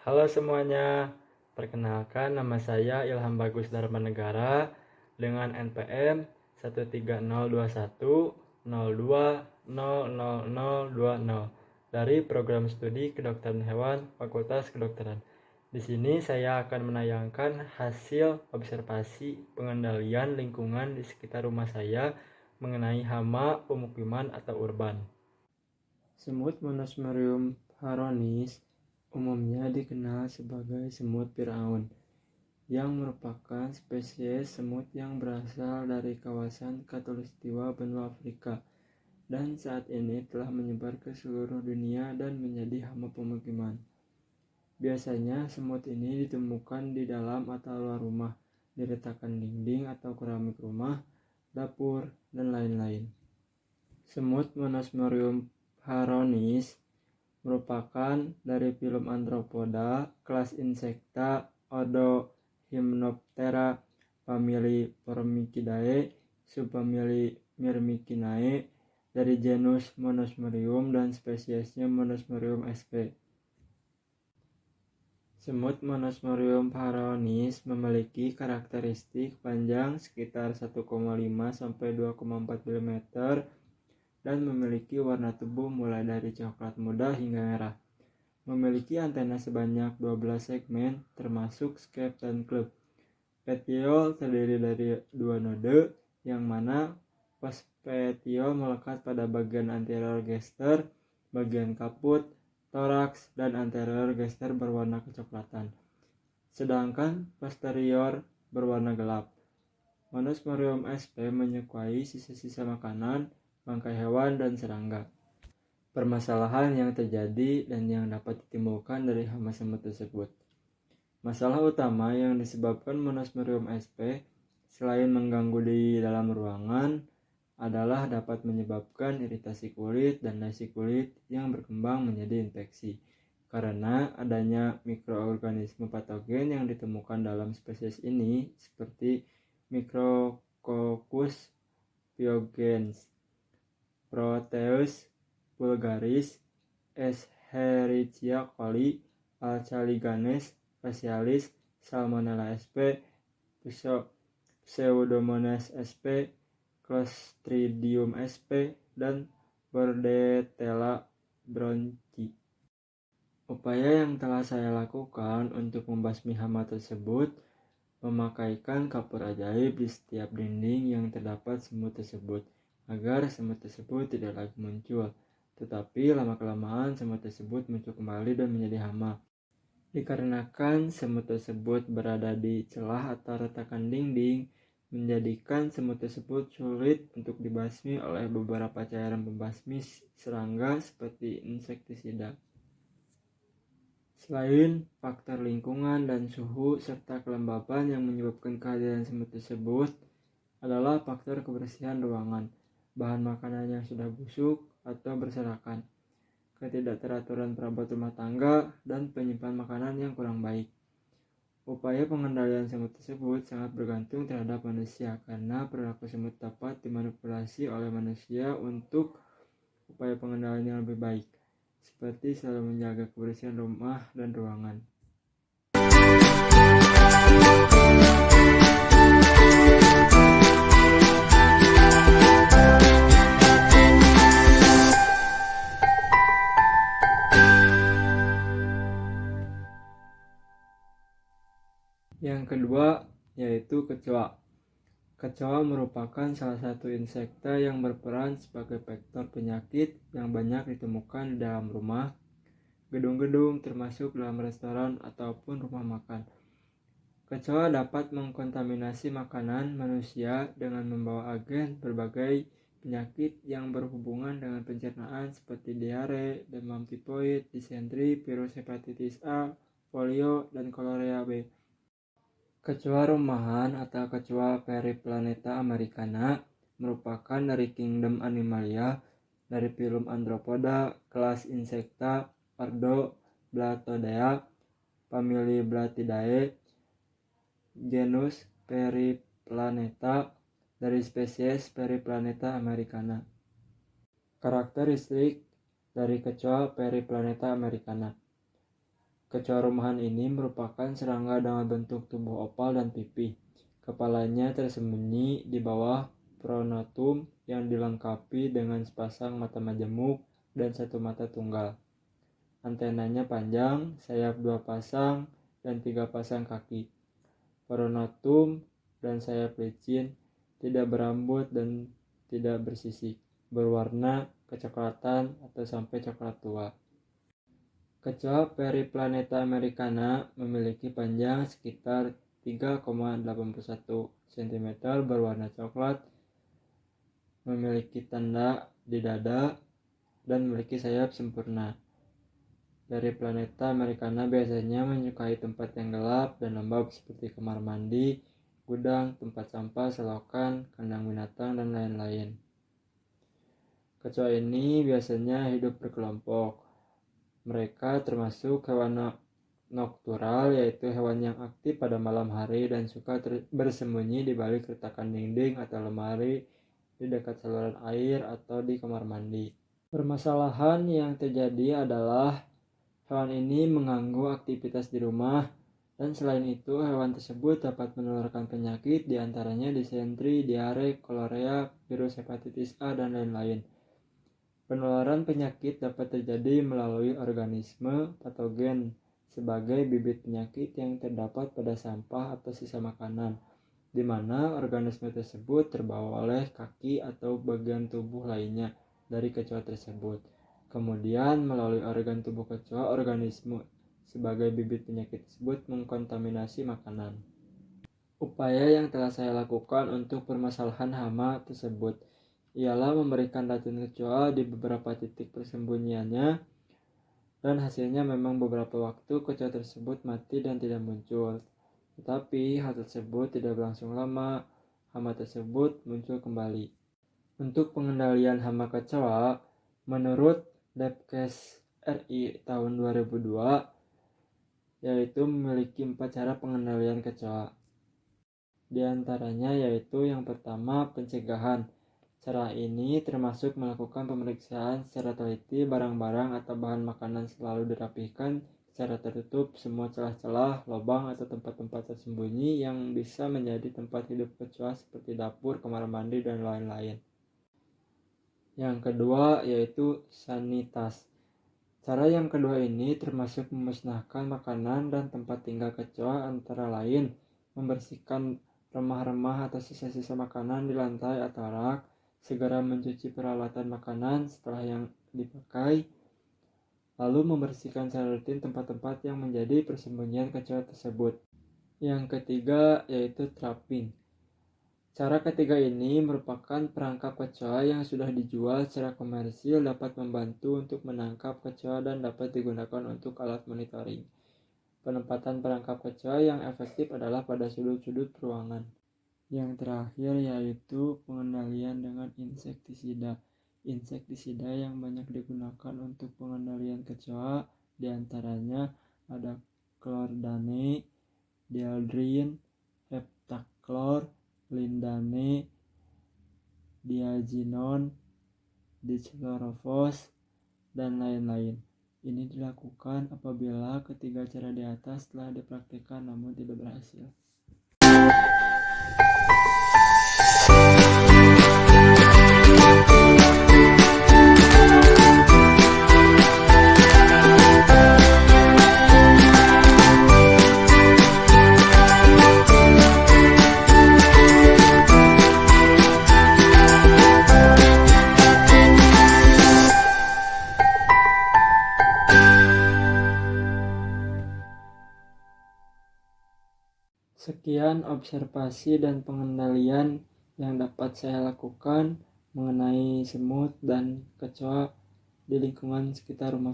Halo semuanya, perkenalkan nama saya Ilham Bagus Darmanegara dengan NPM 1302102000020 dari Program Studi Kedokteran Hewan Fakultas Kedokteran. Di sini saya akan menayangkan hasil observasi pengendalian lingkungan di sekitar rumah saya mengenai hama pemukiman atau urban. Semut Monosmerium haronis umumnya dikenal sebagai semut Firaun, yang merupakan spesies semut yang berasal dari kawasan Khatulistiwa benua Afrika dan saat ini telah menyebar ke seluruh dunia dan menjadi hama pemukiman. Biasanya semut ini ditemukan di dalam atau luar rumah, di retakan dinding atau keramik rumah, dapur, dan lain-lain. Semut Monosmerium haronis merupakan dari filum Arthropoda, kelas Insecta, ordo Hymenoptera, famili Formicidae, subfamili Myrmicinae, dari genus Monosmerium dan spesiesnya Monosmerium sp. Semut Monosmerium haronis memiliki karakteristik panjang sekitar 1,5 sampai 2,4 mm dan memiliki warna tubuh mulai dari coklat muda hingga merah. Memiliki antena sebanyak 12 segmen termasuk scape dan club. Petiol terdiri dari 2 node, yang mana pospetiol melekat pada bagian anterior gester, bagian kaput, toraks, dan anterior gester berwarna kecoklatan, sedangkan posterior berwarna gelap. Monosmerium sp menyukai sisa-sisa makanan, bangkai hewan, dan serangga. Permasalahan yang terjadi dan yang dapat ditimbulkan dari hama semut tersebut. Masalah utama yang disebabkan Monosmerium sp selain mengganggu di dalam ruangan adalah dapat menyebabkan iritasi kulit dan lesi kulit yang berkembang menjadi infeksi karena adanya mikroorganisme patogen yang ditemukan dalam spesies ini seperti Micrococcus pyogenes, Proteus vulgaris, Escherichia coli, Alcaliganes facialis, Salmonella sp, Pseudomonas sp, Clostridium sp, dan Bordetella bronchi. Upaya yang telah saya lakukan untuk membasmi hama tersebut memakaikan kapur ajaib di setiap dinding yang terdapat semut tersebut agar semut tersebut tidak lagi muncul. Tetapi lama-kelamaan semut tersebut muncul kembali dan menjadi hama. Dikarenakan semut tersebut berada di celah atau retakan dinding, menjadikan semut tersebut sulit untuk dibasmi oleh beberapa cairan pembasmi serangga seperti insektisida. Selain faktor lingkungan dan suhu serta kelembapan yang menyebabkan kehadiran semut tersebut adalah faktor kebersihan ruangan, bahan makanan yang sudah busuk atau berserakan, ketidakteraturan perabot rumah tangga, dan penyimpan makanan yang kurang baik. Upaya pengendalian semut tersebut sangat bergantung terhadap manusia karena perilaku semut dapat dimanipulasi oleh manusia untuk upaya pengendalian yang lebih baik, seperti selalu menjaga kebersihan rumah dan ruangan. Yang kedua yaitu kecoa. Kecoa merupakan salah satu insekta yang berperan sebagai vektor penyakit yang banyak ditemukan di dalam rumah, gedung-gedung, termasuk dalam restoran ataupun rumah makan. Kecoa dapat mengkontaminasi makanan manusia dengan membawa agen berbagai penyakit yang berhubungan dengan pencernaan seperti diare, demam tifoid, disentri, virus hepatitis A, polio, dan kolerea B. Kecoa rumahan atau kecoa Periplaneta americana merupakan dari kingdom Animalia, dari filum Arthropoda, kelas Insecta, ordo Blattodea, famili Blattidae, genus Periplaneta, dari spesies Periplaneta americana. Karakteristik dari kecoa Periplaneta americana. Kecoa rumahan ini merupakan serangga dengan bentuk tubuh opal dan pipih. Kepalanya tersembunyi di bawah pronotum yang dilengkapi dengan sepasang mata majemuk dan satu mata tunggal. Antenanya panjang, sayap 2 pasang, dan 3 pasang kaki. Pronotum dan sayap licin, tidak berambut dan tidak bersisik, berwarna kecoklatan atau sampai coklat tua. Kecoa Periplaneta americana memiliki panjang sekitar 3,81 cm, berwarna coklat, memiliki tanda di dada, dan memiliki sayap sempurna. Periplaneta americana biasanya menyukai tempat yang gelap dan lembab seperti kamar mandi, gudang, tempat sampah, selokan, kandang binatang, dan lain-lain. Kecoa ini biasanya hidup berkelompok. Mereka termasuk hewan noktural, yaitu hewan yang aktif pada malam hari dan suka bersembunyi di balik retakan dinding atau lemari, di dekat saluran air, atau di kamar mandi. Permasalahan yang terjadi adalah hewan ini mengganggu aktivitas di rumah, dan selain itu hewan tersebut dapat menularkan penyakit, diantaranya disentri, diare, kolerea, virus hepatitis A, dan lain-lain. Penularan penyakit dapat terjadi melalui organisme patogen sebagai bibit penyakit yang terdapat pada sampah atau sisa makanan, di mana organisme tersebut terbawa oleh kaki atau bagian tubuh lainnya dari kecoa tersebut. Kemudian melalui organ tubuh kecoa, organisme sebagai bibit penyakit tersebut mengkontaminasi makanan. Upaya yang telah saya lakukan untuk permasalahan hama tersebut ialah memberikan racun kecoa di beberapa titik persembunyiannya, dan hasilnya memang beberapa waktu kecoa tersebut mati dan tidak muncul. Tetapi hal tersebut tidak berlangsung lama, hama tersebut muncul kembali. Untuk pengendalian hama kecoa, menurut Depkes RI tahun 2002, yaitu memiliki 4 cara pengendalian kecoa. Di antaranya yaitu yang pertama, pencegahan. Cara ini termasuk melakukan pemeriksaan secara teliti barang-barang atau bahan makanan, selalu dirapihkan secara tertutup semua celah-celah, lubang, atau tempat-tempat tersembunyi yang bisa menjadi tempat hidup kecoa seperti dapur, kamar mandi, dan lain-lain. Yang kedua yaitu sanitas. Cara yang kedua ini termasuk memusnahkan makanan dan tempat tinggal kecoa, antara lain membersihkan remah-remah atau sisa-sisa makanan di lantai atau rak, segera mencuci peralatan makanan setelah yang dipakai, lalu membersihkan secara rutin tempat-tempat yang menjadi persembunyian kecoa tersebut. Yang ketiga yaitu trapping. Cara ketiga ini merupakan perangkap kecoa yang sudah dijual secara komersil, dapat membantu untuk menangkap kecoa dan dapat digunakan untuk alat monitoring. Penempatan perangkap kecoa yang efektif adalah pada sudut-sudut ruangan. Yang terakhir yaitu pengendalian dengan insektisida. Insektisida yang banyak digunakan untuk pengendalian kecoa diantaranya ada Chlordane, Dieldrin, Heptachlor, Lindane, Diazinon, Dichlorofos, dan lain-lain. Ini dilakukan apabila ketiga cara di atas telah dipraktikkan namun tidak berhasil. Sekian observasi dan pengendalian yang dapat saya lakukan mengenai semut dan kecoa di lingkungan sekitar rumah